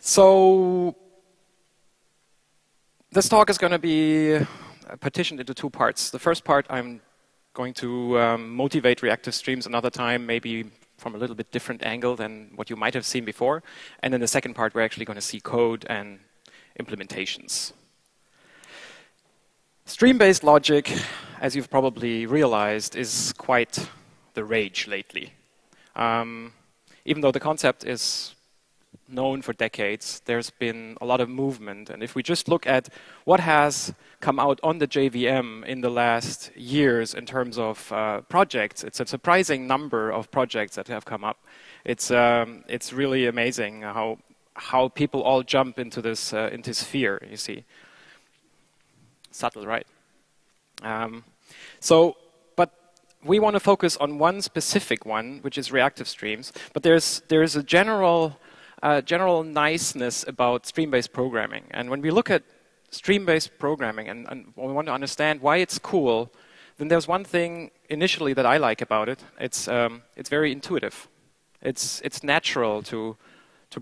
So this talk is going to be partitioned into two parts. The first part, I'm going to motivate reactive streams another time, maybe from a little bit different angle than what you might have seen before. And then the second part, we're actually going to see code and implementations. Stream-based logic, as you've probably realized, is quite the rage lately. Even though the concept is known for decades, there's been a lot of movement. And if we just look at what has come out on the JVM in the last years in terms of projects, it's a surprising number of projects that have come up. It's really amazing how people all jump into this sphere, you see. Subtle, right? But we want to focus on one specific one, which is reactive streams. But there's a general niceness about stream-based programming. And when we look at stream-based programming and we want to understand why it's cool, then there's one thing initially that I like about it. It's very intuitive. It's natural to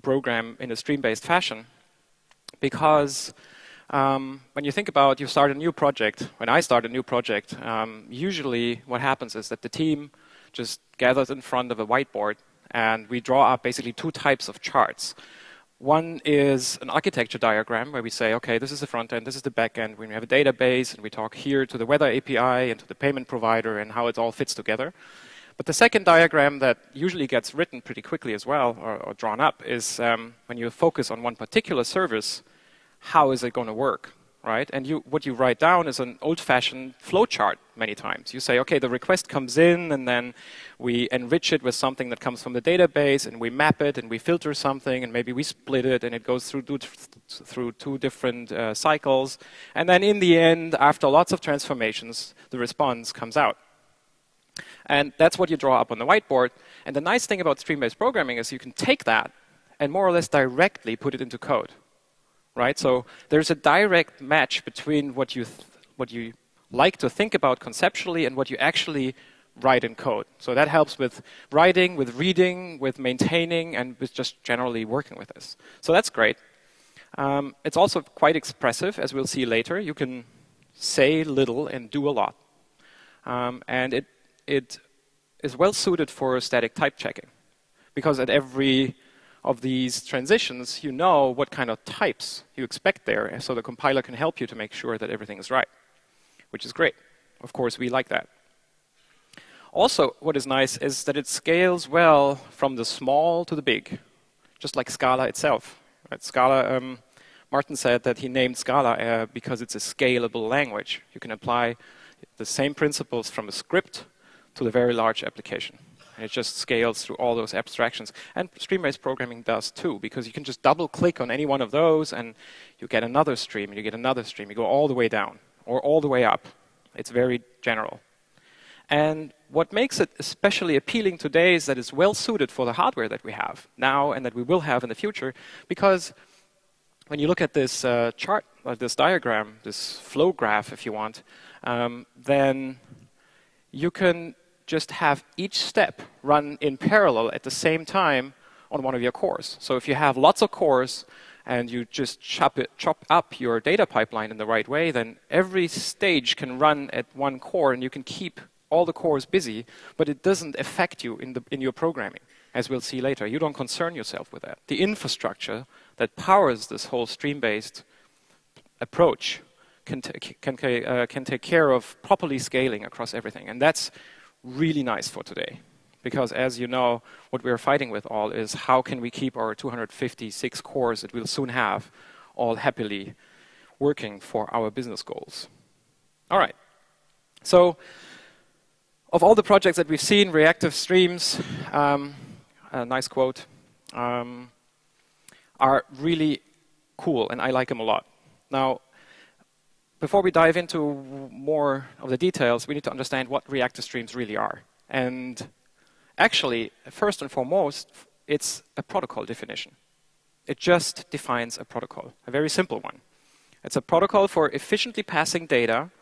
program in a stream-based fashion because when you think about you start a new project, when I start a new project, usually what happens is that the team just gathers in front of a whiteboard and we draw up basically two types of charts. One is an architecture diagram where we say, okay, this is the front end, this is the back end. We have a database and we talk here to the weather API and to the payment provider and how it all fits together. But the second diagram that usually gets written pretty quickly as well or drawn up is when you focus on one particular service, how is it going to work, right? And what you write down is an old-fashioned flowchart many times. You say, okay, the request comes in, and then we enrich it with something that comes from the database, and we map it, and we filter something, and maybe we split it, and it goes through two different cycles. And then in the end, after lots of transformations, the response comes out. And that's what you draw up on the whiteboard. And the nice thing about stream-based programming is you can take that and more or less directly put it into code. Right, so there's a direct match between what you like to think about conceptually and what you actually write in code. So that helps with writing, with reading, with maintaining, and with just generally working with this. So that's great. It's also quite expressive, as we'll see later. You can say little and do a lot. And it is well suited for static type checking, because at every of these transitions, you know what kind of types you expect there, so the compiler can help you to make sure that everything is right, which is great. Of course, we like that. Also, what is nice is that it scales well from the small to the big, just like Scala itself. Right? Scala, Martin said that he named Scala because it's a scalable language. You can apply the same principles from a script to the very large application. And it just scales through all those abstractions. And stream-based programming does too, because you can just double-click on any one of those, and you get another stream, and you get another stream. You go all the way down, or all the way up. It's very general. And what makes it especially appealing today is that it's well-suited for the hardware that we have now and that we will have in the future, because when you look at this chart, this diagram, this flow graph, if you want, then you can just have each step run in parallel at the same time on one of your cores. So if you have lots of cores and you just chop up your data pipeline in the right way, then every stage can run at one core and you can keep all the cores busy, but it doesn't affect you in your programming, as we'll see later. You don't concern yourself with that. The infrastructure that powers this whole stream-based approach can take care of properly scaling across everything. And that's really nice for today, because as you know, what we're fighting with all is how can we keep our 256 cores that we'll soon have all happily working for our business goals. All right. So of all the projects that we've seen, reactive streams, a nice quote, are really cool, and I like them a lot. Now, before we dive into more of the details, we need to understand what reactive streams really are. And actually, first and foremost, it's a protocol definition. It just defines a protocol, a very simple one. It's a protocol for efficiently passing data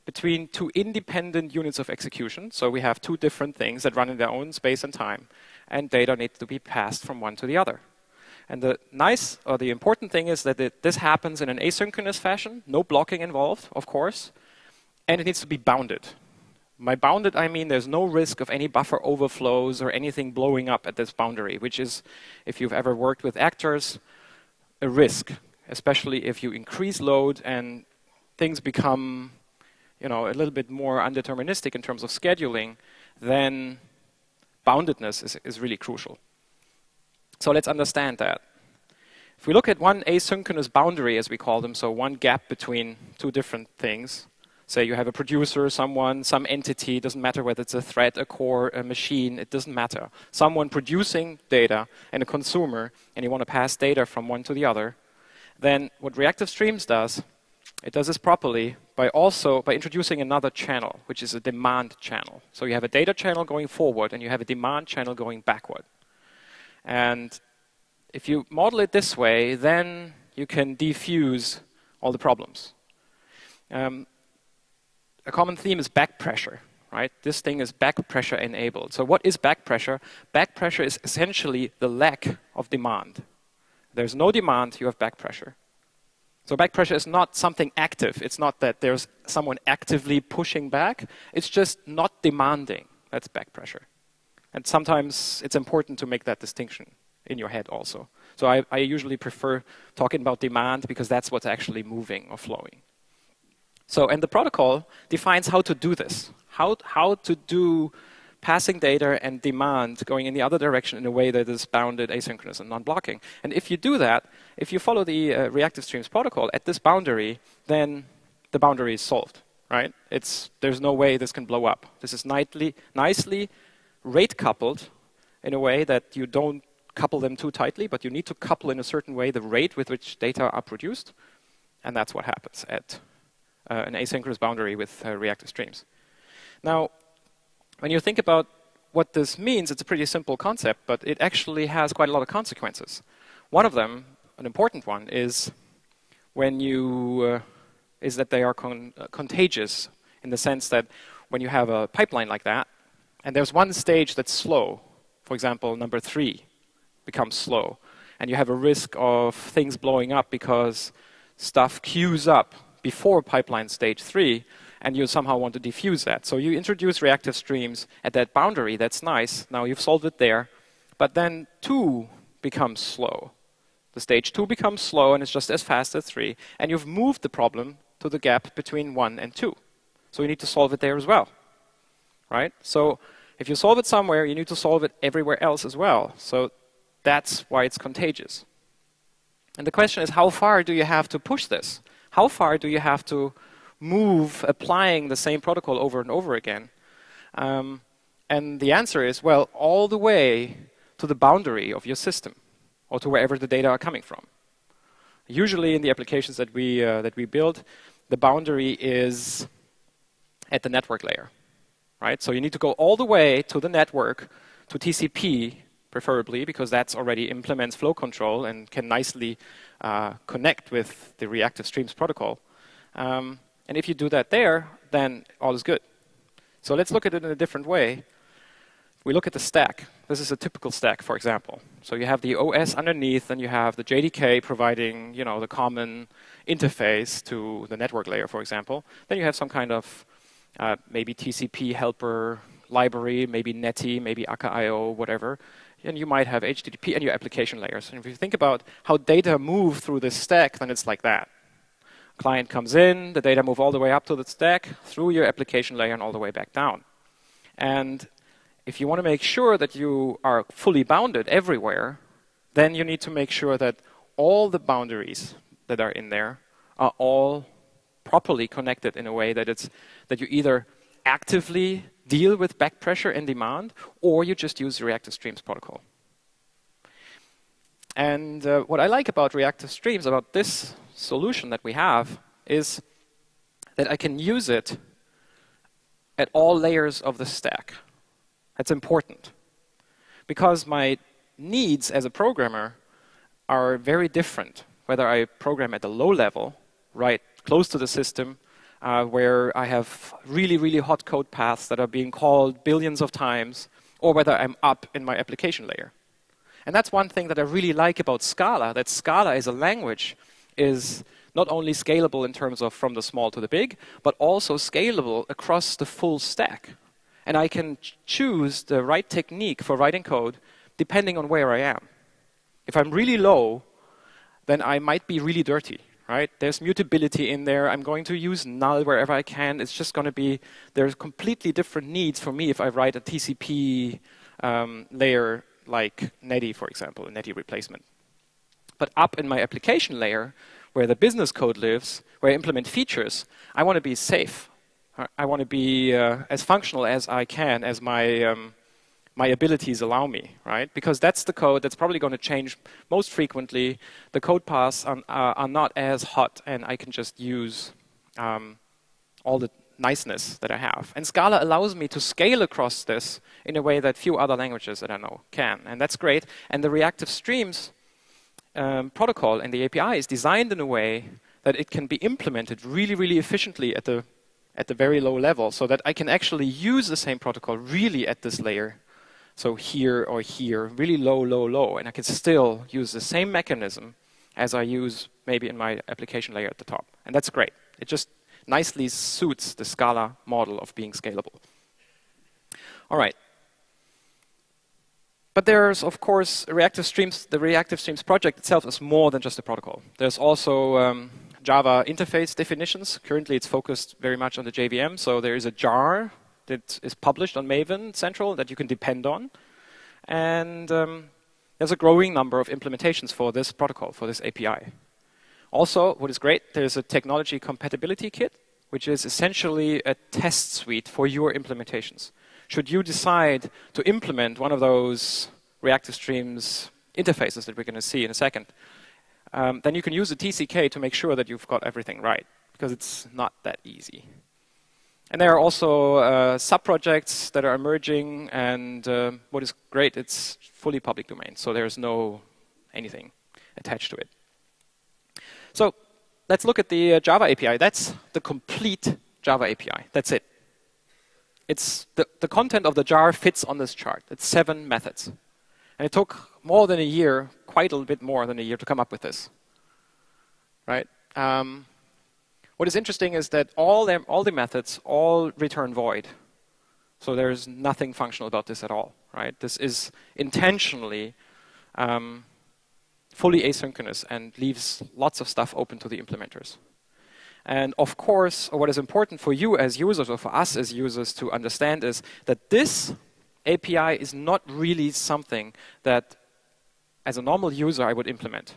between two independent units of execution. So we have two different things that run in their own space and time, and data needs to be passed from one to the other. And the nice, or the important thing is that this happens in an asynchronous fashion, no blocking involved, of course, and it needs to be bounded. By bounded, I mean there's no risk of any buffer overflows or anything blowing up at this boundary, which is, if you've ever worked with actors, a risk, especially if you increase load and things become, a little bit more undeterministic in terms of scheduling, then boundedness is really crucial. So let's understand that. If we look at one asynchronous boundary, as we call them, so one gap between two different things, say you have a producer, someone, some entity, doesn't matter whether it's a thread, a core, a machine, it doesn't matter. Someone producing data and a consumer, and you want to pass data from one to the other, then what Reactive Streams does, it does this properly by introducing another channel, which is a demand channel. So you have a data channel going forward, and you have a demand channel going backward. And if you model it this way, then you can defuse all the problems. A common theme is back pressure, right? This thing is back pressure enabled. So what is back pressure? Back pressure is essentially the lack of demand. There's no demand, you have back pressure. So back pressure is not something active. It's not that there's someone actively pushing back. It's just not demanding. That's back pressure. And sometimes it's important to make that distinction in your head also. So I usually prefer talking about demand because that's what's actually moving or flowing. So, and the protocol defines how to do this, how to do passing data and demand going in the other direction in a way that is bounded, asynchronous, and non-blocking. And if you do that, if you follow the Reactive Streams protocol at this boundary, then the boundary is solved, right? There's no way this can blow up. This is nicely rate coupled in a way that you don't couple them too tightly, but you need to couple in a certain way the rate with which data are produced. And that's what happens at an asynchronous boundary with Reactive Streams. Now, when you think about what this means, it's a pretty simple concept, but it actually has quite a lot of consequences. One of them, an important one, is when is that they are contagious in the sense that when you have a pipeline like that, and there's one stage that's slow, for example, number 3 becomes slow, and you have a risk of things blowing up because stuff queues up before pipeline stage 3, and you somehow want to defuse that. So you introduce Reactive Streams at that boundary, that's nice, now you've solved it there, but then 2 becomes slow. The stage 2 becomes slow, and it's just as fast as 3, and you've moved the problem to the gap between 1 and 2. So you need to solve it there as well, right? So if you solve it somewhere, you need to solve it everywhere else as well. So that's why it's contagious. And the question is, how far do you have to push this? How far do you have to move applying the same protocol over and over again? And the answer is, well, all the way to the boundary of your system, or to wherever the data are coming from. Usually in the applications that we build, the boundary is at the network layer, right? So you need to go all the way to the network, to TCP, preferably, because that's already implements flow control and can nicely connect with the Reactive Streams protocol. And if you do that there, then all is good. So let's look at it in a different way. We look at the stack. This is a typical stack, for example. So you have the OS underneath, and you have the JDK providing, the common interface to the network layer, for example. Then you have some kind of maybe TCP helper library, maybe Netty, maybe Akka.io, whatever. And you might have HTTP and your application layers. And if you think about how data move through this stack, then it's like that. Client comes in, the data move all the way up to the stack, through your application layer, and all the way back down. And if you want to make sure that you are fully bounded everywhere, then you need to make sure that all the boundaries that are in there are all properly connected in a way that you either actively deal with back pressure and demand, or you just use the Reactive Streams protocol. And what I like about Reactive Streams, about this solution that we have, is that I can use it at all layers of the stack. That's important, because my needs as a programmer are very different, whether I program at the low level, right close to the system, where I have really, really hot code paths that are being called billions of times, or whether I'm up in my application layer. And that's one thing that I really like about Scala, that Scala as a language is not only scalable in terms of from the small to the big, but also scalable across the full stack. And I can choose the right technique for writing code depending on where I am. If I'm really low, then I might be really dirty, right? There's mutability in there. I'm going to use null wherever I can. It's just going to be, there's completely different needs for me if I write a TCP layer like Netty, for example, a Netty replacement. But up in my application layer, where the business code lives, where I implement features, I want to be safe. I want to be as functional as I can, as my abilities allow me, right? Because that's the code that's probably going to change most frequently. The code paths are not as hot, and I can just use all the niceness that I have. And Scala allows me to scale across this in a way that few other languages that I know can. And that's great. And the Reactive Streams protocol and the API is designed in a way that it can be implemented really, really efficiently at the very low level, so that I can actually use the same protocol really at this layer. So here or here, really low, low, low. And I can still use the same mechanism as I use maybe in my application layer at the top. And that's great. It just nicely suits the Scala model of being scalable. All right. But there's, of course, Reactive Streams. The Reactive Streams project itself is more than just a protocol. There's also Java interface definitions. Currently, it's focused very much on the JVM. So there is a jar that is published on Maven Central that you can depend on. And there's a growing number of implementations for this protocol, for this API. Also, what is great, there's a technology compatibility kit, which is essentially a test suite for your implementations. Should you decide to implement one of those Reactive Streams interfaces that we're going to see in a second, then you can use the TCK to make sure that you've got everything right, because it's not that easy. And there are also sub-projects that are emerging, and what is great, it's fully public domain, so there's no anything attached to it. So let's look at the Java API. That's the complete Java API. That's it. It's the content of the jar fits on this chart. It's 7 methods. And it took more than a year, quite a little bit more than a year, to come up with this. Right? What is interesting is that all the methods all return void. So there's nothing functional about this at all. Right? This is intentionally fully asynchronous and leaves lots of stuff open to the implementers. And of course, what is important for you as users, or for us as users to understand, is that this API is not really something that, as a normal user, I would implement.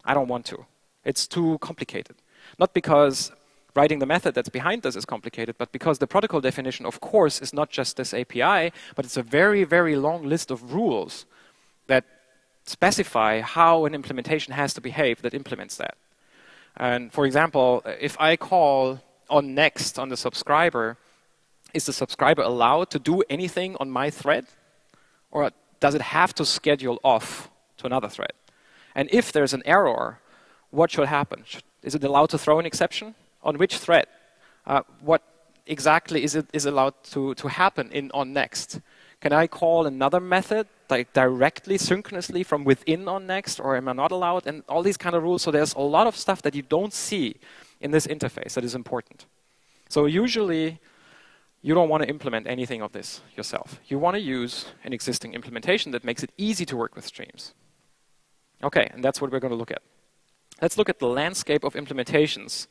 I don't want to. It's too complicated. Not because writing the method that's behind this is complicated, but because the protocol definition, of course, is not just this API, but it's a very, very long list of rules that specify how an implementation has to behave that implements that. And for example, if I call on next on the subscriber, is the subscriber allowed to do anything on my thread? Or does it have to schedule off to another thread? And if there's an error, what should happen? Is it allowed to throw an exception? On which thread? What exactly is allowed to happen in on next? Can I call another method like directly synchronously from within on next, or am I not allowed? And all these kind of rules. So there's a lot of stuff that you don't see in this interface that is important. So usually you don't want to implement anything of this yourself. You want to use an existing implementation that makes it easy to work with streams. Okay, and that's what we're going to look at. Let's look at the landscape of implementations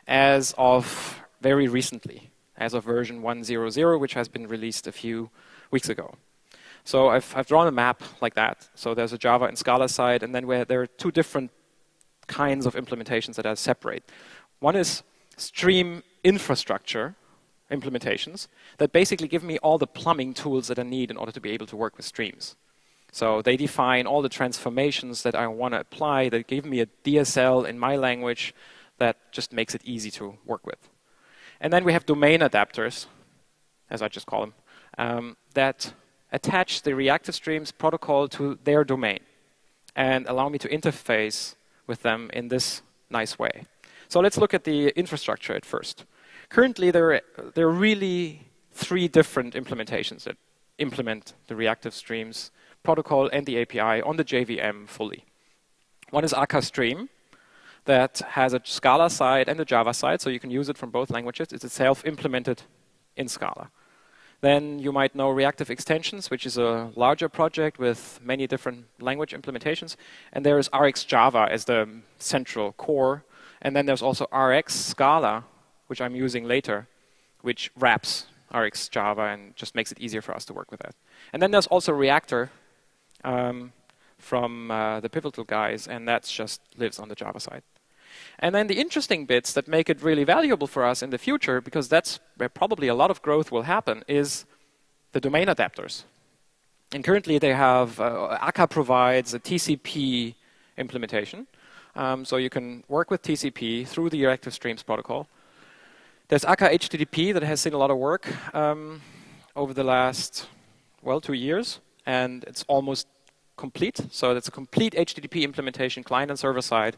as of very recently, as of version 1.0.0, which has been released a few weeks ago. So I've drawn a map like that. So there's a Java and Scala side, and then there are 2 different kinds of implementations that are separate. One is stream infrastructure implementations that basically give me all the plumbing tools that I need in order to be able to work with streams. So they define all the transformations that I want to apply. They give me a DSL in my language that just makes it easy to work with. And then we have domain adapters, as I just call them, that attach the Reactive Streams protocol to their domain and allow me to interface with them in this nice way. So let's look at the infrastructure at first. Currently, there are really 3 different implementations that implement the Reactive Streams protocol and the API on the JVM fully. One is Reactive Stream, that has a Scala side and a Java side, so you can use it from both languages. It's itself implemented in Scala. Then you might know Reactive Extensions, which is a larger project with many different language implementations. And there is RX Java as the central core. And then there's also RX Scala, which I'm using later, which wraps RX Java and just makes it easier for us to work with that. And then there's also Reactor from the Pivotal guys, and that just lives on the Java side. And then the interesting bits that make it really valuable for us in the future, because that's where probably a lot of growth will happen, is the domain adapters. And currently they have, Akka provides a TCP implementation. So you can work with TCP through the Reactive Streams protocol. There's Akka HTTP that has seen a lot of work over the last, well, 2 years. And it's almost complete. So it's a complete HTTP implementation, client and server side,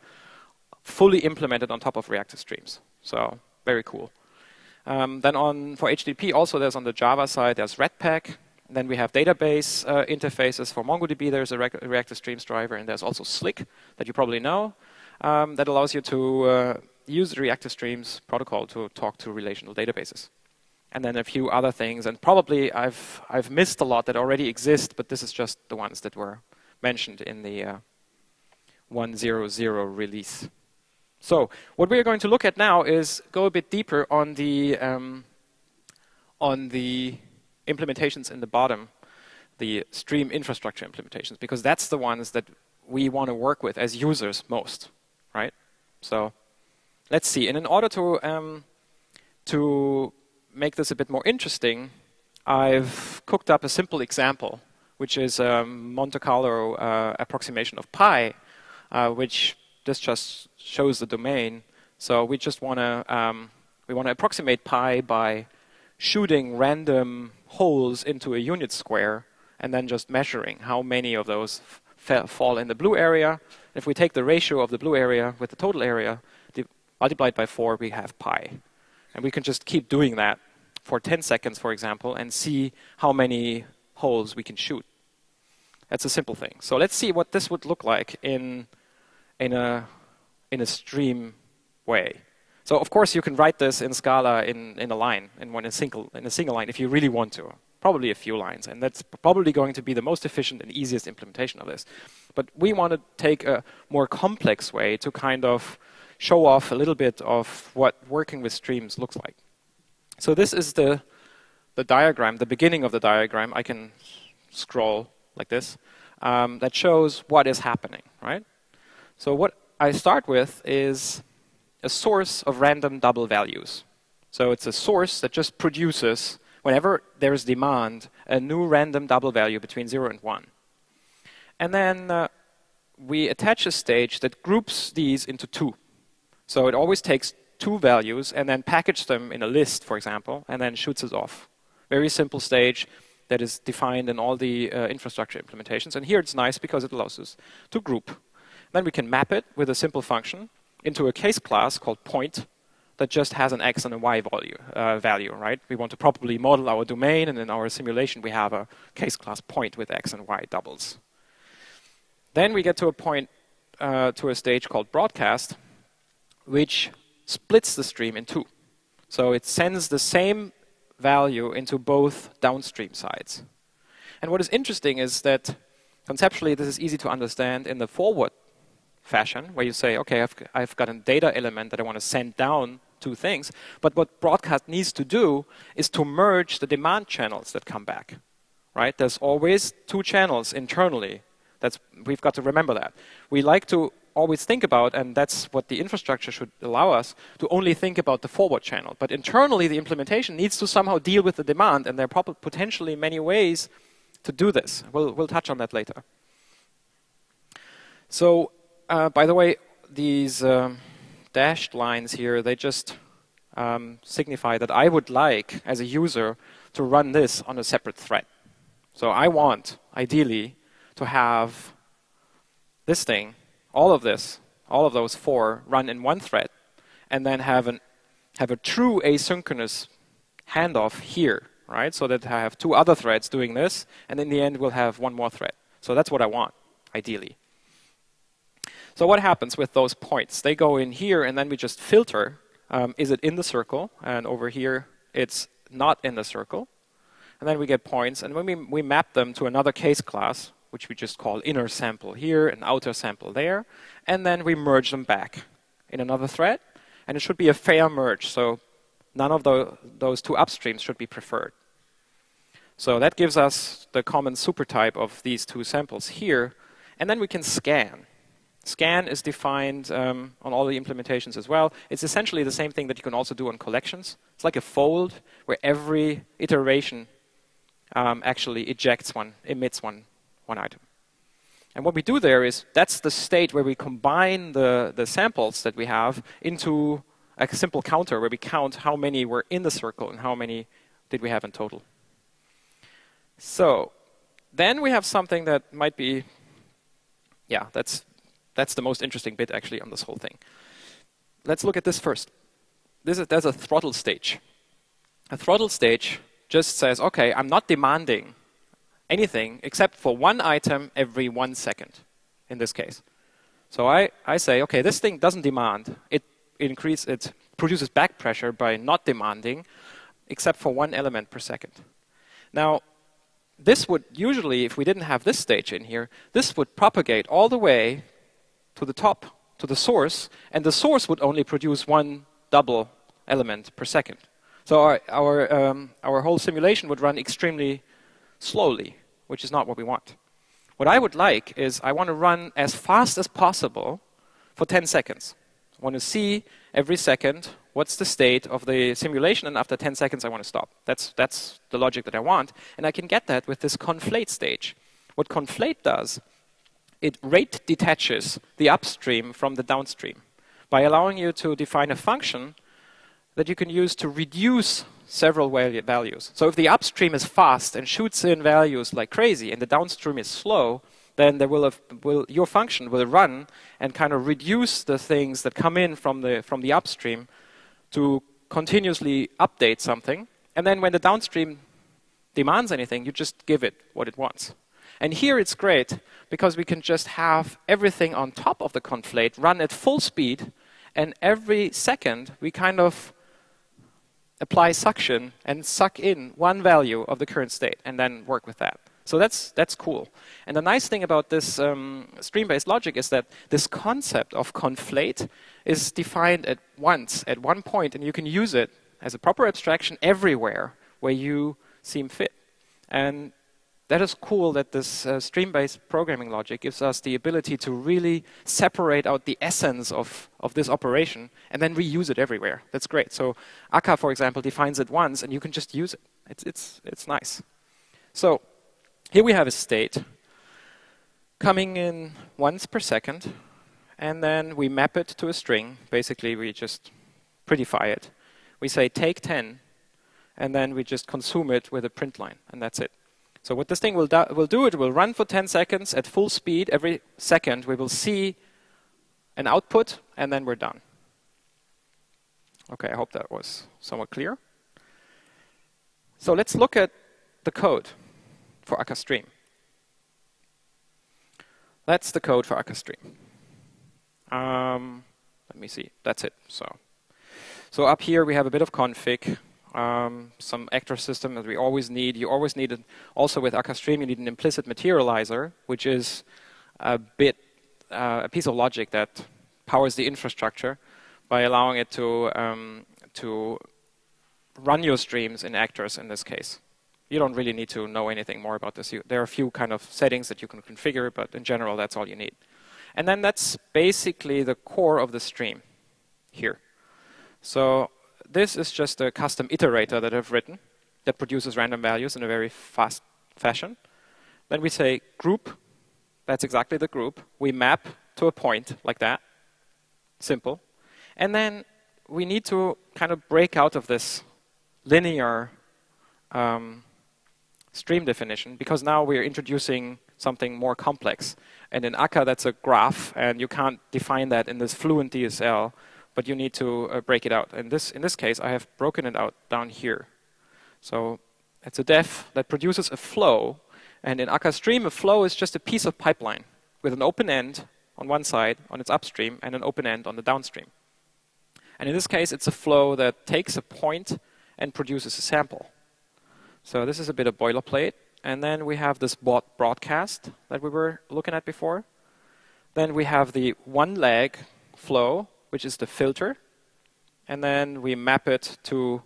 fully implemented on top of Reactive Streams. So very cool. Then for HTTP also there's on the Java side, there's Redpack. Then we have database interfaces for MongoDB. There's a Reactive Streams driver, and there's also Slick that you probably know that allows you to use the Reactive Streams protocol to talk to relational databases. And then a few other things, and probably I've missed a lot that already exist, but this is just the ones that were mentioned in the 1.0.0 release. So what we're going to look at now is go a bit deeper on the implementations in the bottom, the stream infrastructure implementations, because that's the ones that we want to work with as users most, right? So let's see. And in order to make this a bit more interesting, I've cooked up a simple example, which is Monte Carlo approximation of pi, which this just shows the domain. So we just want to approximate pi by shooting random holes into a unit square and then just measuring how many of those fall in the blue area. If we take the ratio of the blue area with the total area, multiplied by 4, we have pi. And we can just keep doing that for 10 seconds, for example, and see how many holes we can shoot. That's a simple thing. So let's see what this would look like in a stream way. So of course you can write this in Scala in a line, in a single line, if you really want to. Probably a few lines, and that's probably going to be the most efficient and easiest implementation of this. But we want to take a more complex way to kind of show off a little bit of what working with streams looks like. So this is the diagram, the beginning of the diagram. I can scroll like this. That shows what is happening, right? So what I start with is a source of random double values. So it's a source that just produces, whenever there is demand, a new random double value between 0 and 1. And then we attach a stage that groups these into 2. So it always takes 2 values and then packages them in a list, for example, and then shoots it off. Very simple stage that is defined in all the infrastructure implementations. And here it's nice because it allows us to group. Then we can map it with a simple function into a case class called point that just has an x and a y value, right? We want to properly model our domain, and in our simulation we have a case class point with x and y doubles. Then we get to a point, to a stage called broadcast, which splits the stream in 2. So it sends the same value into both downstream sides. And what is interesting is that conceptually this is easy to understand in the forward fashion, where you say, okay, I've got a data element that I want to send down 2 things, but what broadcast needs to do is to merge the demand channels that come back, right? There's always 2 channels internally. We've got to remember that. We like to always think about, and that's what the infrastructure should allow us, to only think about the forward channel. But internally, the implementation needs to somehow deal with the demand, and there are potentially many ways to do this. We'll touch on that later. So, by the way, these dashed lines here, they just signify that I would like, as a user, to run this on a separate thread. So I want, ideally, to have this thing, all of those 4 run in one thread, and then have a true asynchronous handoff here, right? So that I have 2 other threads doing this, and in the end we'll have 1 more thread. So that's what I want, ideally. So what happens with those points? They go in here, and then we just filter. Is it in the circle? And over here, it's not in the circle. And then we get points. And when we map them to another case class, which we just call inner sample here and outer sample there, and then we merge them back in another thread. And it should be a fair merge. So none of those two upstreams should be preferred. So that gives us the common supertype of these two samples here. And then we can scan. Scan is defined on all the implementations as well. It's essentially the same thing that you can also do on collections. It's like a fold where every iteration actually emits one item. And what we do there is, that's the state where we combine the samples that we have into a simple counter where we count how many were in the circle and how many did we have in total. So then we have something that might be, yeah, that's the most interesting bit actually on this whole thing. Let's look at this first. There's a throttle stage. A throttle stage just says, okay, I'm not demanding anything except for one item every 1 second in this case. So I say, okay, this thing doesn't demand. It produces back pressure by not demanding except for one element per second. Now, this would usually, if we didn't have this stage in here, this would propagate all the way to the top, to the source, and the source would only produce one double element per second. So our whole simulation would run extremely slowly, which is not what we want. What I would like is I want to run as fast as possible for 10 seconds. I want to see every second what's the state of the simulation, and after 10 seconds I want to stop. That's the logic that I want, and I can get that with this conflate stage. What conflate does, it rate detaches the upstream from the downstream by allowing you to define a function that you can use to reduce several values. So if the upstream is fast and shoots in values like crazy and the downstream is slow, then your function will run and kind of reduce the things that come in from the upstream to continuously update something. And then when the downstream demands anything, you just give it what it wants. And here it's great because we can just have everything on top of the conflate run at full speed, and every second we kind of apply suction and suck in one value of the current state and then work with that. So that's cool. And the nice thing about this stream-based logic is that this concept of conflate is defined at one point, and you can use it as a proper abstraction everywhere where you seem fit. And that is cool that this stream-based programming logic gives us the ability to really separate out the essence of this operation and then reuse it everywhere. That's great. So Akka, for example, defines it once, and you can just use it. It's nice. So here we have a state coming in once per second, and then we map it to a string. Basically, we just predefine it. We say take 10, and then we just consume it with a print line, and that's it. So what this thing will do, it will run for 10 seconds at full speed. Every second, we will see an output, and then we're done. Okay, I hope that was somewhat clear. So let's look at the code for Akka Stream. That's the code for Akka Stream. Let me see. That's it. So up here, we have a bit of config. Some actor system that we always need. You always need it. Also with Akka Stream, you need an implicit materializer, which is a piece of logic that powers the infrastructure by allowing it to run your streams in actors in this case. You don't really need to know anything more about this. There are a few kind of settings that you can configure, but in general, that's all you need. And then that's basically the core of the stream here. So this is just a custom iterator that I've written that produces random values in a very fast fashion. Then we say group. That's exactly the group. We map to a point like that. Simple. And then we need to kind of break out of this linear stream definition, because now we're introducing something more complex. And in Akka, that's a graph, and you can't define that in this fluent DSL, but you need to break it out. And in this case, I have broken it out down here. So it's a def that produces a flow, And in Akka Stream, a flow is just a piece of pipeline with an open end on one side, on its upstream, and an open end on the downstream. And in this case, it's a flow that takes a point and produces a sample. So this is a bit of boilerplate. And then we have this broadcast that we were looking at before. Then we have the one leg flow, which is the filter. And then we map it to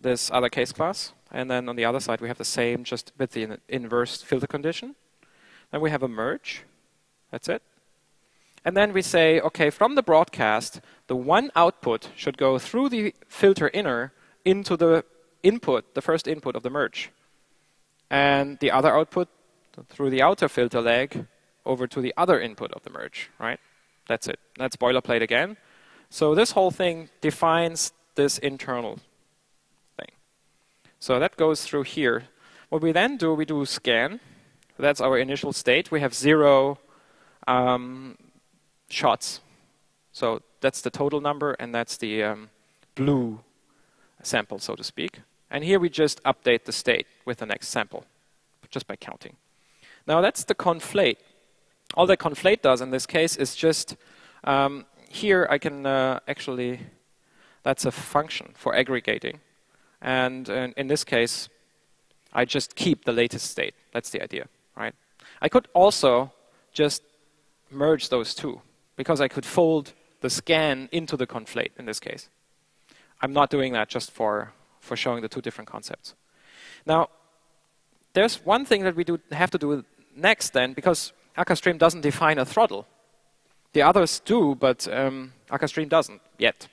this other case class. And then on the other side, we have the same, just with the inverse filter condition. Then we have a merge. That's it. And then we say, OK, from the broadcast, the one output should go through the filter inner into the input, the first input of the merge. And the other output through the outer filter leg over to the other input of the merge, right? That's it. That's boilerplate again. So this whole thing defines this internal thing. So that goes through here. What we then do, we do scan. That's our initial state. We have 0 shots. So that's the total number, and that's the blue sample, so to speak. And here we just update the state with the next sample, just by counting. Now that's the conflate. All that conflate does in this case is just, here I can actually, that's a function for aggregating. And in this case, I just keep the latest state. That's the idea, right? I could also just merge those two, because I could fold the scan into the conflate in this case. I'm not doing that just for showing the two different concepts. Now, there's one thing that we have to do next then, because Akka Stream doesn't define a throttle. The others do, but Akka Stream doesn't yet.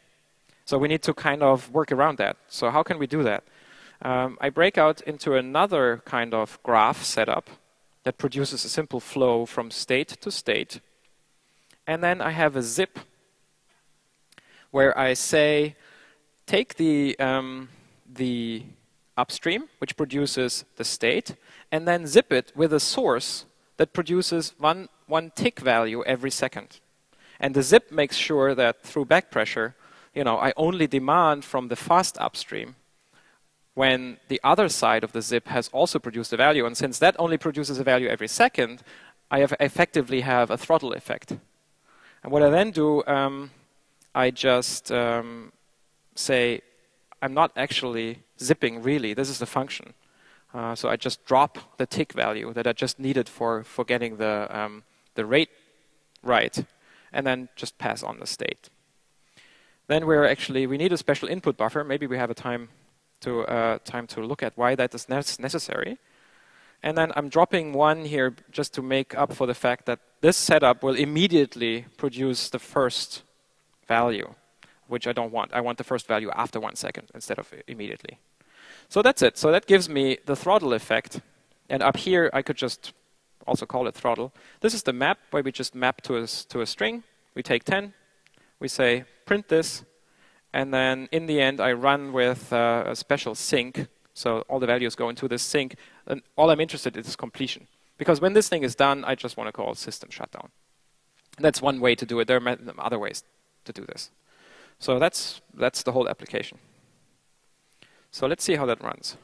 So we need to kind of work around that. So how can we do that? I break out into another kind of graph setup that produces a simple flow from state to state. And then I have a zip where I say, take the upstream, which produces the state, and then zip it with a source that produces one tick value every second. And the zip makes sure that through back pressure, I only demand from the fast upstream when the other side of the zip has also produced a value. And since that only produces a value every second, I effectively have a throttle effect. And what I then do, I just say, I'm not actually zipping really. This is the function. So I just drop the tick value that I just needed for getting the rate right, and then just pass on the state. Then we need a special input buffer. Maybe we have a time to look at why that is necessary. And then I'm dropping one here just to make up for the fact that this setup will immediately produce the first value, which I don't want. I want the first value after 1 second instead of immediately. So that's it. So that gives me the throttle effect. And up here, I could just also call it throttle. This is the map where we just map to a string. We take 10. We say print this. And then in the end, I run with a special sync. So all the values go into this sync. And all I'm interested in is completion. Because when this thing is done, I just want to call system shutdown. And that's one way to do it. There are other ways to do this. So that's the whole application. So let's see how that runs.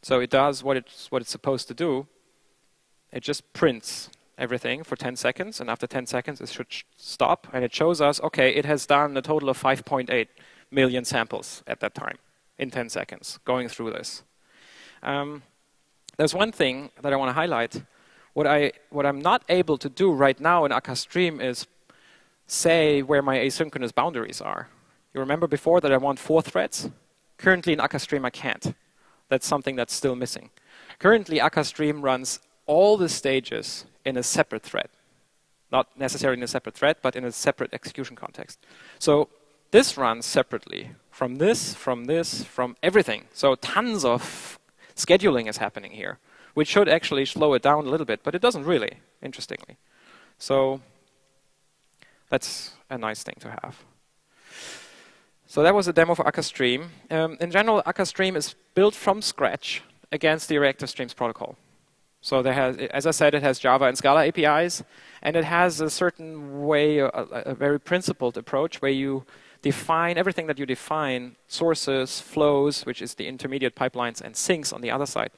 So it does what it's supposed to do. It just prints everything for 10 seconds, and after 10 seconds it should stop, and it shows us, okay, it has done a total of 5.8 million samples at that time in 10 seconds, going through this. There's one thing that I want to highlight. What I'm not able to do right now in Akka Stream is say where my asynchronous boundaries are. You remember before that I want 4 threads? Currently in Akka Stream I can't. That's something that's still missing. Currently Akka Stream runs all the stages in a separate thread. Not necessarily in a separate thread, but in a separate execution context. So this runs separately from this, from everything. So tons of scheduling is happening here, which should actually slow it down a little bit, but it doesn't really, interestingly. So that's a nice thing to have. So that was a demo for Akka Stream. In general, Akka Stream is built from scratch against the Reactive Streams protocol. So there has, as I said, it has Java and Scala APIs, and it has a certain way, a very principled approach where you define everything that you define, sources, flows, which is the intermediate pipelines, and sinks on the other side.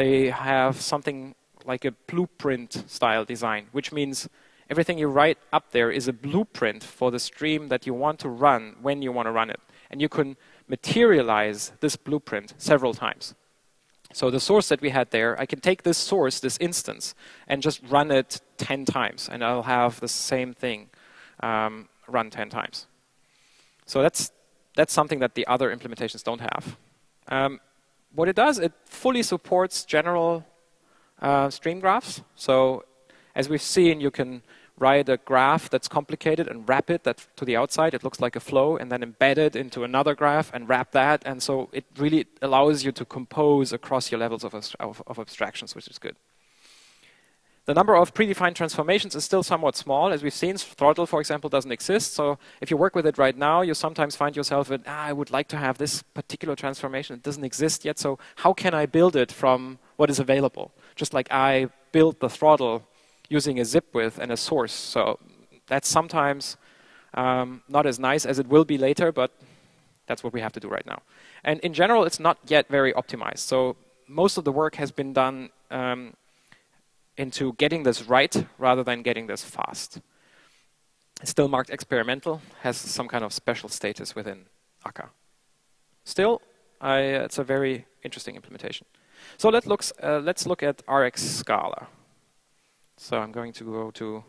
They have something like a blueprint style design, which means everything you write up there is a blueprint for the stream that you want to run when you want to run it. And you can materialize this blueprint several times. So the source that we had there, I can take this source, this instance, and just run it 10 times, and I'll have the same thing run 10 times. So that's something that the other implementations don't have. What it does, it fully supports general stream graphs. So as we've seen, you can write a graph that's complicated and wrap it to the outside. It looks like a flow, and then embed it into another graph and wrap that. And so it really allows you to compose across your levels of abstractions, which is good. The number of predefined transformations is still somewhat small. As we've seen, throttle, for example, doesn't exist. So if you work with it right now, you sometimes find yourself with, I would like to have this particular transformation. It doesn't exist yet. So how can I build it from what is available? Just like I built the throttle using a zip width and a source. So that's sometimes not as nice as it will be later, but that's what we have to do right now. And in general, it's not yet very optimized. So most of the work has been done into getting this right rather than getting this fast. It's still marked experimental, has some kind of special status within akka. Still, it's a very interesting implementation. So let's look at Rx Scala. So I'm going to go to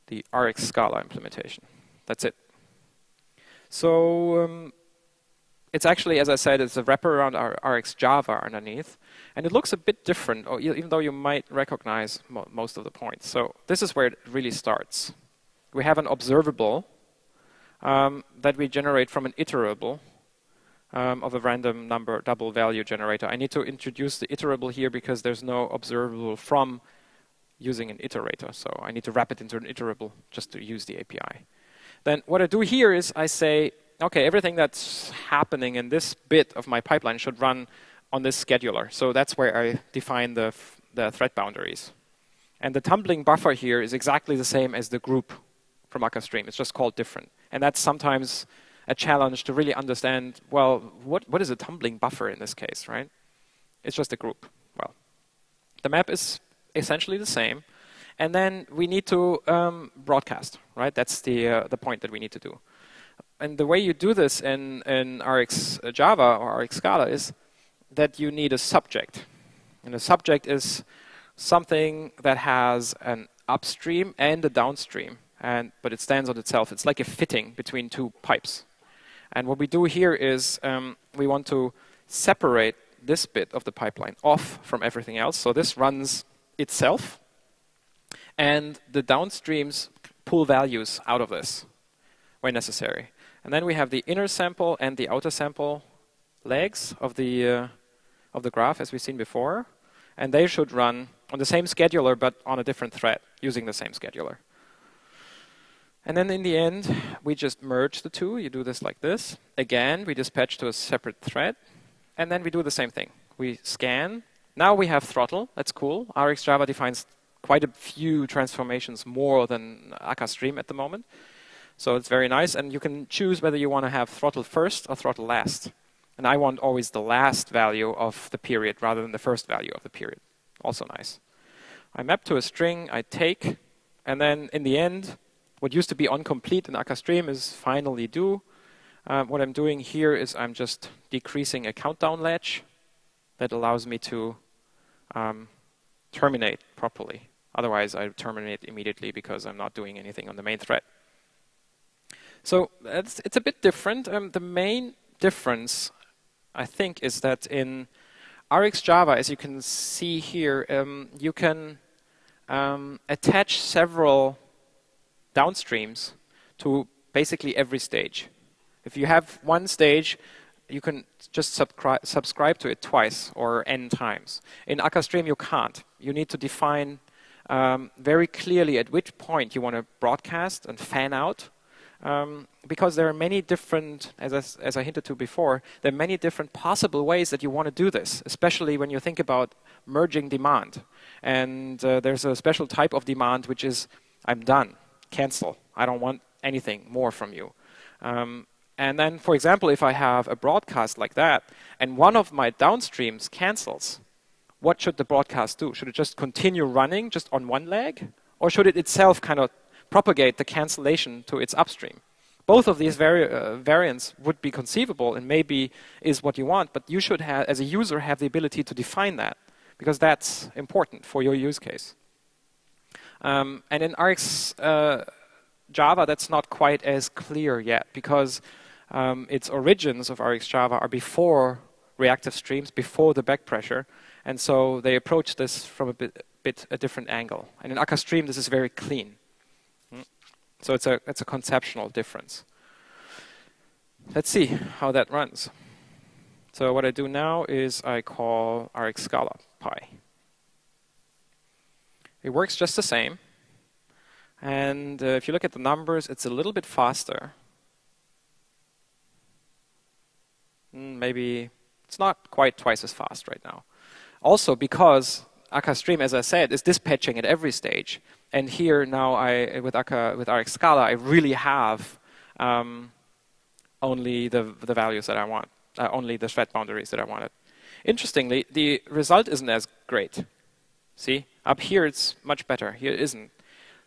the Rx Scala implementation. That's it. So it's actually, as I said, it's a wrapper around our Rx Java underneath. And it looks a bit different, even though you might recognize most of the points. So this is where it really starts. We have an observable that we generate from an iterable of a random number double value generator. I need to introduce the iterable here because there's no observable from using an iterator. So I need to wrap it into an iterable just to use the API. Then what I do here is I say, OK, everything that's happening in this bit of my pipeline should run on this scheduler. So that's where I define the thread boundaries. And the tumbling buffer here is exactly the same as the group from akka stream. It's just called different. And that's sometimes a challenge to really understand, well, what is a tumbling buffer in this case, right? It's just a group. Well, the map is essentially the same. And then we need to broadcast, right? That's the point that we need to do. And the way you do this in Rx Java or Rx Scala is that you need a subject. And a subject is something that has an upstream and a downstream, but it stands on itself. It's like a fitting between two pipes. And what we do here is we want to separate this bit of the pipeline off from everything else. So this runs itself, and the downstreams pull values out of this when necessary. And then we have the inner sample and the outer sample legs of the graph, as we've seen before. And they should run on the same scheduler, but on a different thread, using the same scheduler. And then in the end, we just merge the two. You do this like this. Again, we dispatch to a separate thread. And then we do the same thing. We scan. Now we have throttle. That's cool. Rx Java defines quite a few transformations more than akka stream at the moment. So it's very nice. And you can choose whether you want to have throttle first or throttle last. And I want always the last value of the period rather than the first value of the period. Also nice. I map to a string, I take, and then in the end, what used to be onComplete in akka stream is finally do. What I'm doing here is I'm just decreasing a countdown latch that allows me to terminate properly. Otherwise, I terminate immediately because I'm not doing anything on the main thread. So it's a bit different. The main difference, I think, is that in Rx Java, as you can see here, you can attach several downstreams to basically every stage. If you have one stage, you can just subscribe to it twice or n times. In akka stream, you can't. You need to define very clearly at which point you want to broadcast and fan out. Because there are many different, as I hinted to before, there are many different possible ways that you want to do this, especially when you think about merging demand. And there's a special type of demand which is, I'm done, cancel. I don't want anything more from you. And then, for example, if I have a broadcast like that, and one of my downstreams cancels, what should the broadcast do? Should it just continue running just on one leg? Or should it itself kind of propagate the cancellation to its upstream? Both of these variants would be conceivable and maybe is what you want, but you should have, as a user, have the ability to define that, because that's important for your use case. And in Rx Java, that's not quite as clear yet, because its origins of Rx Java are before reactive streams, before the back pressure, and so they approach this from a bit a different angle. And in Akka Stream, this is very clean. So it's a conceptual difference. Let's see how that runs. So what I do now is I call Rx Scala Pi. It works just the same. And if you look at the numbers, it's a little bit faster. Maybe it's not quite twice as fast right now. Also because Akka Stream, as I said, is dispatching at every stage. And here now, with Rx Scala, I really have only the values that I want, only the thread boundaries that I wanted. Interestingly, the result isn't as great. See, up here it's much better. Here it isn't.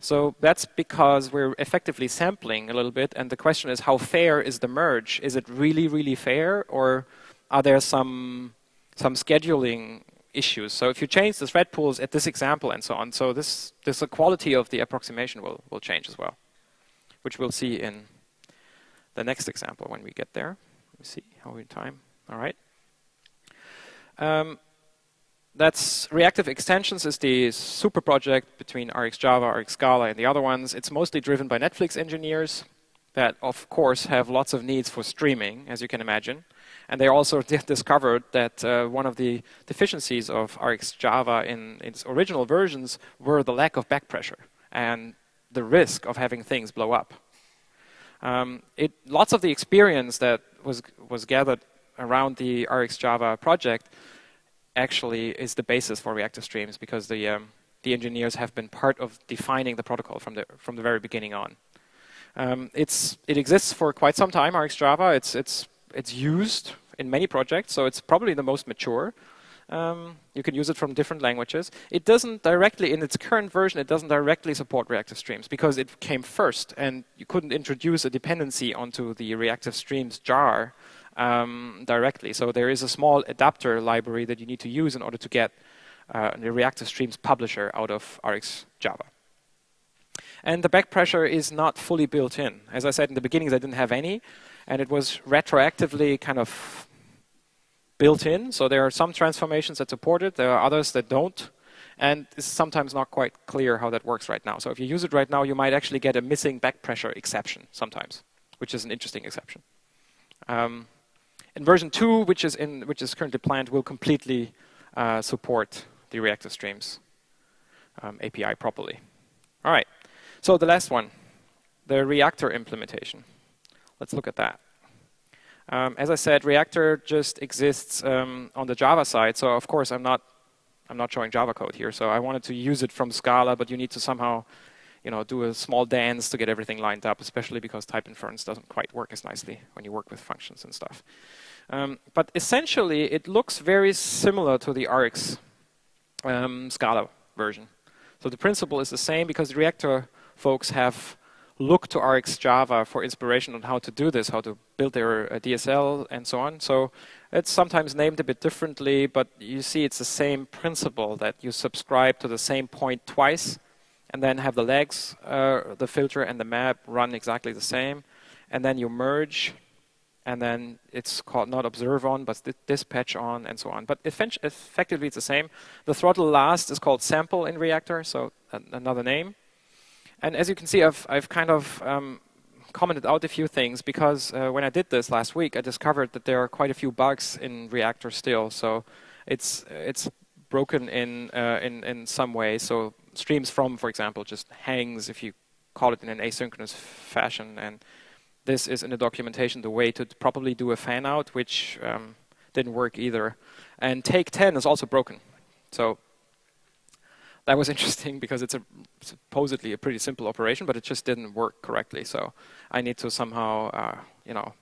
So that's because we're effectively sampling a little bit, and the question is, how fair is the merge? Is it really, really fair, or are there some scheduling issues? So if you change the thread pools at this example and so on, so the quality of the approximation will change as well, which we'll see in the next example when we get there. Let me see how we time. All right. That's Reactive Extensions is the super project between Rx Java, Rx Scala, and the other ones. It's mostly driven by Netflix engineers that, of course, have lots of needs for streaming, as you can imagine. And they also discovered that one of the deficiencies of Rx Java in its original versions were the lack of back pressure and the risk of having things blow up. Lots of the experience that was gathered around the Rx Java project actually is the basis for Reactive Streams, because the engineers have been part of defining the protocol from the very beginning on. It exists for quite some time, Rx Java. It's used in many projects, so it's probably the most mature. You can use it from different languages. It doesn't directly, in its current version, it doesn't directly support Reactive Streams because it came first, and you couldn't introduce a dependency onto the Reactive Streams jar directly. So there is a small adapter library that you need to use in order to get the Reactive Streams publisher out of Rx Java. And the back pressure is not fully built in. As I said in the beginning, they didn't have any, and it was retroactively kind of built in. So there are some transformations that support it, there are others that don't, and it's sometimes not quite clear how that works right now. So if you use it right now, you might actually get a missing back pressure exception sometimes, which is an interesting exception. In version 2, which is currently planned, will completely support the Reactive Streams API properly. All right. So the last one, the Reactor implementation. Let's look at that. As I said, Reactor just exists on the Java side. So of course, I'm not showing Java code here. So I wanted to use it from Scala, but you need to somehow, do a small dance to get everything lined up, especially because type inference doesn't quite work as nicely when you work with functions and stuff. But essentially, it looks very similar to the Rx Scala version. So the principle is the same, because the Reactor folks have looked to Rx Java for inspiration on how to do this, how to build their DSL and so on. So it's sometimes named a bit differently, but you see it's the same principle, that you subscribe to the same point twice, and then have the legs, the filter and the map run exactly the same, and then you merge, and then it's called not observe on, but dispatch on, and so on. But effectively it's the same. The throttle last is called sample in Reactor, so another name. And as you can see, I've kind of commented out a few things, because when I did this last week, I discovered that there are quite a few bugs in Reactor still. So it's broken in some way. So streams from, for example, just hangs if you call it in an asynchronous fashion. And this is in the documentation the way to probably do a fan out, which didn't work either. And take 10 is also broken. So that was interesting because it's supposedly a pretty simple operation, but it just didn't work correctly. So I need to somehow, you know,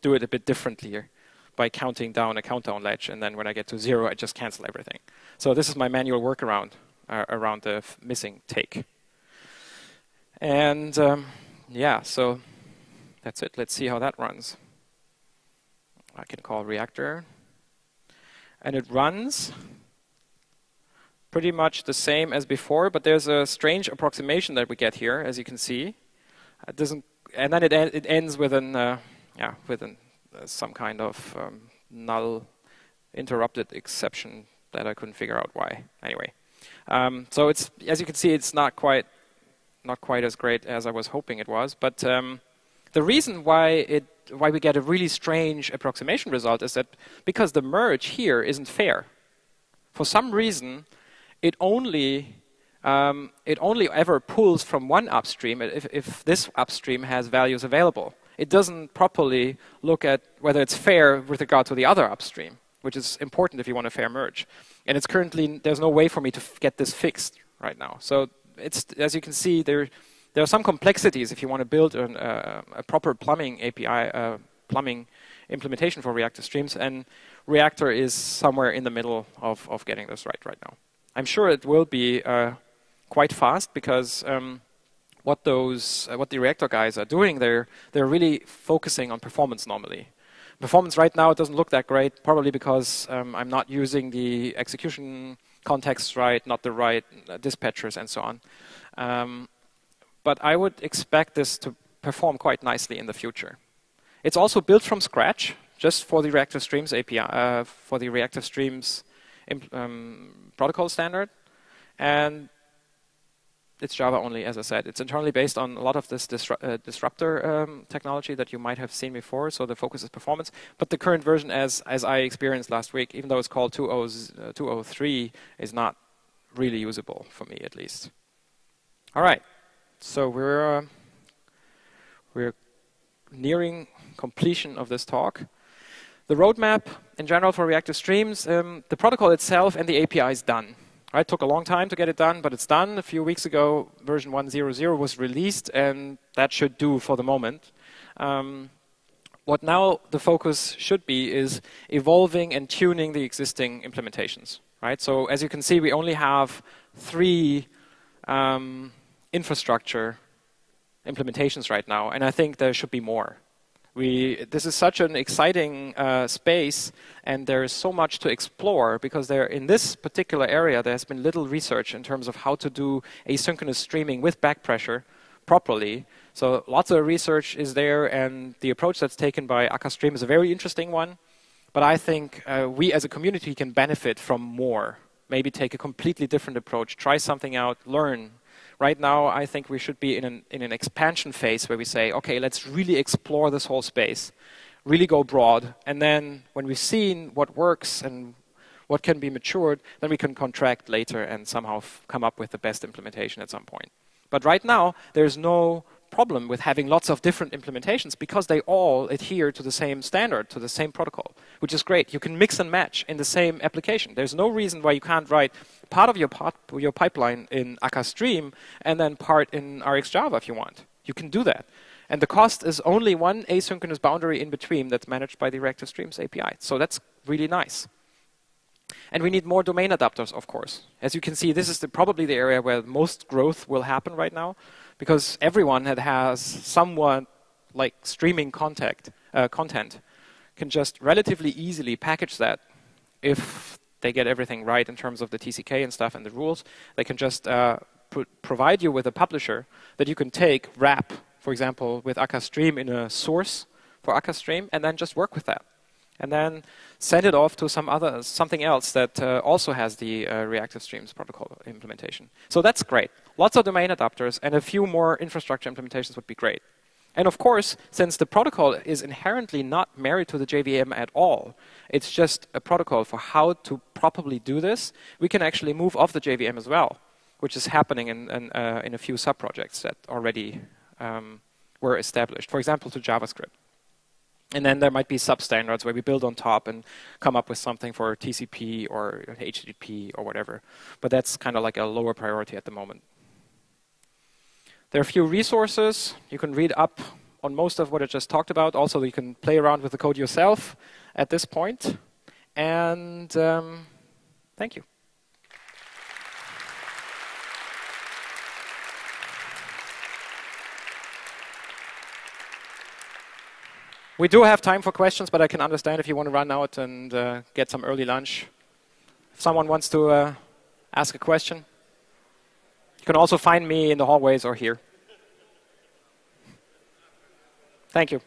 do it a bit differently here by counting down a countdown ledge, and then when I get to 0, I just cancel everything. So this is my manual workaround around the missing take. And yeah, so that's it. Let's see how that runs. I can call Reactor, and it runs pretty much the same as before, but there's a strange approximation that we get here, as you can see. It doesn't, and then it ends with an some kind of null interrupted exception that I couldn't figure out why. Anyway, so it's, as you can see, it's not quite as great as I was hoping it was. But the reason why we get a really strange approximation result is that because the merge here isn't fair. For some reason, it only ever pulls from one upstream if this upstream has values available. It doesn't properly look at whether it's fair with regard to the other upstream, which is important if you want a fair merge. And it's currently, there's no way for me to get this fixed right now. So it's, as you can see, there are some complexities if you want to build a proper plumbing API, plumbing implementation for Reactive Streams, and Reactor is somewhere in the middle of getting this right now. I'm sure it will be quite fast because what the Reactor guys are doing, they're really focusing on performance normally. Performance right now, it doesn't look that great, probably because I'm not using the execution context right, not the right dispatchers and so on. But I would expect this to perform quite nicely in the future. It's also built from scratch, just for the Reactive Streams API, for the Reactive Streams protocol standard. And it's Java only, as I said. It's internally based on a lot of this disruptor technology that you might have seen before, so the focus is performance. But the current version, as I experienced last week, even though it's called 2.03, is not really usable for me, at least. All right, so we're nearing completion of this talk. The roadmap, in general, for Reactive Streams, the protocol itself and the API is done. It took a long time to get it done, but it's done. A few weeks ago, version 1.0.0 was released, and that should do for the moment. What now the focus should be is evolving and tuning the existing implementations. Right? So as you can see, we only have 3 infrastructure implementations right now, and I think there should be more. This is such an exciting space, and there is so much to explore because in this particular area there has been little research in terms of how to do asynchronous streaming with back pressure properly. So lots of research is there, and the approach that's taken by Stream is a very interesting one. But I think we as a community can benefit from more. Maybe take a completely different approach, try something out, learn. Right now, I think we should be in an expansion phase where we say, okay, let's really explore this whole space, really go broad, and then when we've seen what works and what can be matured, then we can contract later and somehow come up with the best implementation at some point. But right now, there's no problem with having lots of different implementations because they all adhere to the same standard, to the same protocol, which is great. You can mix and match in the same application. There's no reason why you can't write part of your pipeline in Stream and then part in RxJava if you want. You can do that. And the cost is only one asynchronous boundary in between that's managed by the Reactive Streams API. So that's really nice. And we need more domain adapters, of course. As you can see, this is probably the area where most growth will happen right now, because everyone that has somewhat like streaming content can just relatively easily package that. If they get everything right in terms of the TCK and stuff and the rules, they can just provide you with a publisher that you can take, wrap, for example, with Stream in a source for Stream, and then just work with that. And then send it off to something else that also has the Reactive Streams protocol implementation. So that's great. Lots of domain adapters and a few more infrastructure implementations would be great. And of course, since the protocol is inherently not married to the JVM at all, it's just a protocol for how to properly do this, we can actually move off the JVM as well, which is happening in a few sub-projects that already were established. For example, to JavaScript. And then there might be substandards where we build on top and come up with something for TCP or HTTP or whatever. But that's kind of like a lower priority at the moment. There are a few resources. You can read up on most of what I just talked about. Also, you can play around with the code yourself at this point. And thank you. We do have time for questions, but I can understand if you want to run out and get some early lunch. If someone wants to ask a question, you can also find me in the hallways or here. Thank you.